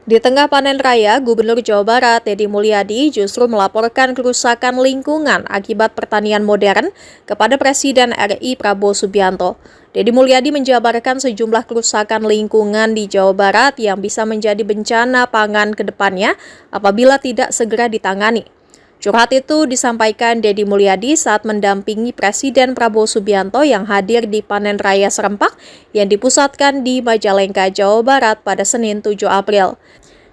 Di tengah panen raya, Gubernur Jawa Barat, Deddy Mulyadi, justru melaporkan kerusakan lingkungan akibat pertanian modern kepada Presiden RI Prabowo Subianto. Deddy Mulyadi menjabarkan sejumlah kerusakan lingkungan di Jawa Barat yang bisa menjadi bencana pangan ke depannya apabila tidak segera ditangani. Curhat itu disampaikan Deddy Mulyadi saat mendampingi Presiden Prabowo Subianto yang hadir di panen raya serempak yang dipusatkan di Majalengka, Jawa Barat pada Senin 7 April.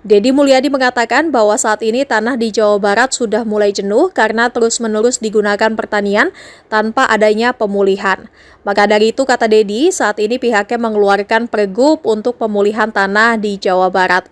Deddy Mulyadi mengatakan bahwa saat ini tanah di Jawa Barat sudah mulai jenuh karena terus-menerus digunakan pertanian tanpa adanya pemulihan. Maka dari itu, kata Deddy, saat ini pihaknya mengeluarkan pergub untuk pemulihan tanah di Jawa Barat.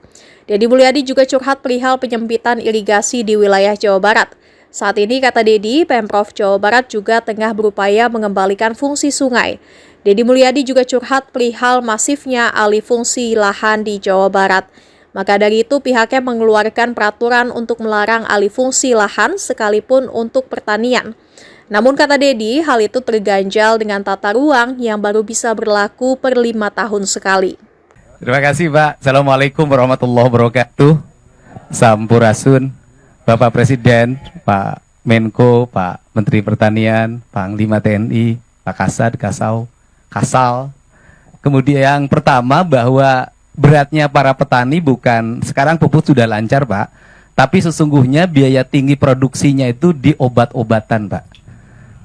Deddy Mulyadi juga curhat perihal penyempitan irigasi di wilayah Jawa Barat. Saat ini, kata Deddy, Pemprov Jawa Barat juga tengah berupaya mengembalikan fungsi sungai. Deddy Mulyadi juga curhat perihal masifnya alih fungsi lahan di Jawa Barat. Maka dari itu pihaknya mengeluarkan peraturan untuk melarang alih fungsi lahan sekalipun untuk pertanian. Namun kata Deddy, hal itu terganjal dengan tata ruang yang baru bisa berlaku per 5 tahun sekali. Terima kasih Pak. Assalamualaikum warahmatullahi wabarakatuh. Sampurasun, Bapak Presiden, Pak Menko, Pak Menteri Pertanian, Panglima TNI, Pak Kasad, Kasal. Kemudian yang pertama bahwa beratnya para petani bukan sekarang pupuk sudah lancar Pak, tapi sesungguhnya biaya tinggi produksinya itu di obat-obatan Pak.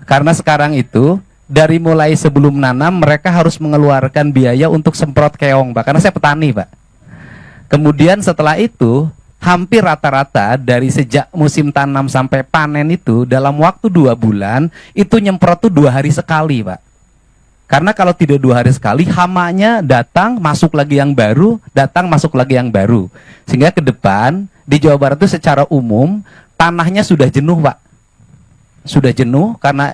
Karena sekarang itu dari mulai sebelum nanam mereka harus mengeluarkan biaya untuk semprot keong Pak, karena saya petani Pak. Kemudian setelah itu hampir rata-rata dari sejak musim tanam sampai panen itu dalam waktu 2 bulan itu nyemprot tuh 2 hari sekali Pak. Karena kalau tidak 2 hari sekali hamanya datang masuk lagi yang baru, datang masuk lagi yang baru. Sehingga ke depan di Jawa Barat itu secara umum tanahnya sudah jenuh Pak. Sudah jenuh karena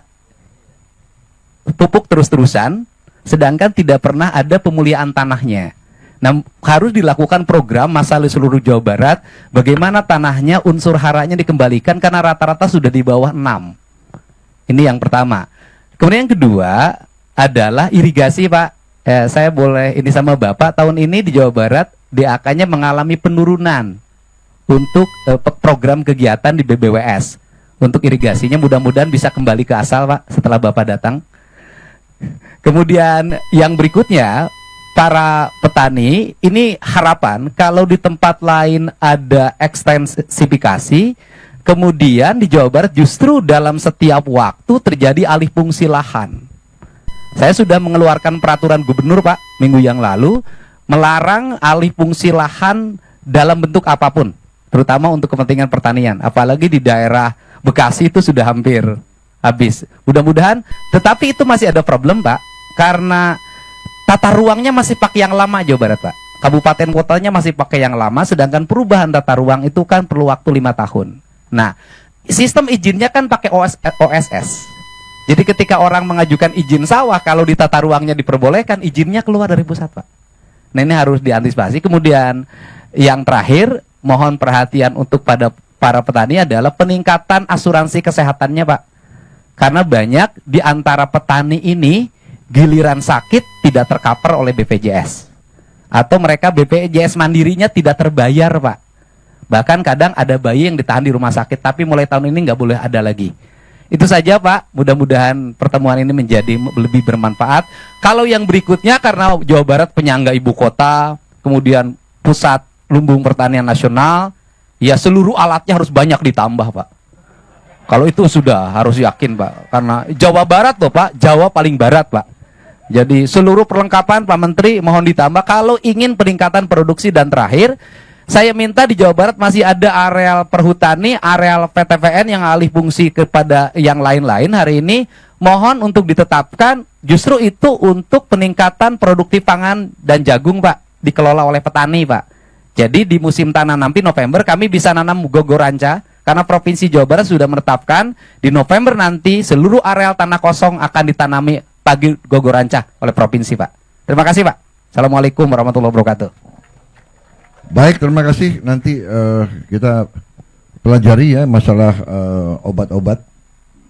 pupuk terus-terusan, sedangkan tidak pernah ada pemulihan tanahnya. Nah, harus dilakukan program masalah seluruh Jawa Barat, bagaimana tanahnya unsur haranya dikembalikan karena rata-rata sudah di bawah 6. Ini yang pertama. Kemudian yang kedua adalah irigasi Pak. Saya boleh ini sama Bapak, tahun ini di Jawa Barat DAK-nya mengalami penurunan untuk program kegiatan di BBWS. Untuk irigasinya mudah-mudahan bisa kembali ke asal Pak setelah Bapak datang. Kemudian yang berikutnya, para petani ini harapan kalau di tempat lain ada ekstensifikasi, kemudian di Jawa Barat justru dalam setiap waktu terjadi alih fungsi lahan. Saya sudah mengeluarkan peraturan gubernur Pak minggu yang lalu melarang alih fungsi lahan dalam bentuk apapun, terutama untuk kepentingan pertanian. Apalagi di daerah Bekasi itu sudah hampir habis. Mudah-mudahan, tetapi itu masih ada problem Pak, karena tata ruangnya masih pakai yang lama Jawa Barat Pak. Kabupaten kotanya masih pakai yang lama, sedangkan perubahan tata ruang itu kan perlu waktu 5 tahun. Nah, sistem izinnya kan pakai OSS. Jadi ketika orang mengajukan izin sawah, kalau di tata ruangnya diperbolehkan, izinnya keluar dari pusat Pak. Nah, ini harus diantisipasi. Kemudian yang terakhir, mohon perhatian untuk pada para petani adalah peningkatan asuransi kesehatannya Pak. Karena banyak di antara petani ini giliran sakit tidak tercover oleh BPJS. Atau mereka BPJS mandirinya tidak terbayar Pak. Bahkan kadang ada bayi yang ditahan di rumah sakit, tapi mulai tahun ini nggak boleh ada lagi. Itu saja Pak, mudah-mudahan pertemuan ini menjadi lebih bermanfaat. Kalau yang berikutnya karena Jawa Barat penyangga ibu kota, kemudian pusat lumbung pertanian nasional, ya seluruh alatnya harus banyak ditambah Pak. Kalau itu sudah harus yakin Pak, karena Jawa Barat loh Pak, Jawa paling barat Pak. Jadi seluruh perlengkapan Pak Menteri mohon ditambah kalau ingin peningkatan produksi. Dan terakhir, saya minta di Jawa Barat masih ada areal perhutani, areal PTVN yang alih fungsi kepada yang lain-lain hari ini, mohon untuk ditetapkan justru itu untuk peningkatan produktif pangan dan jagung Pak, dikelola oleh petani Pak. Jadi di musim tanam nanti November kami bisa nanam gogoranca, karena Provinsi Jawa Barat sudah menetapkan di November nanti seluruh areal tanah kosong akan ditanami pagi gogoranca oleh Provinsi Pak. Terima kasih Pak. Assalamualaikum warahmatullahi wabarakatuh. Baik, terima kasih. Nanti kita pelajari ya masalah obat-obat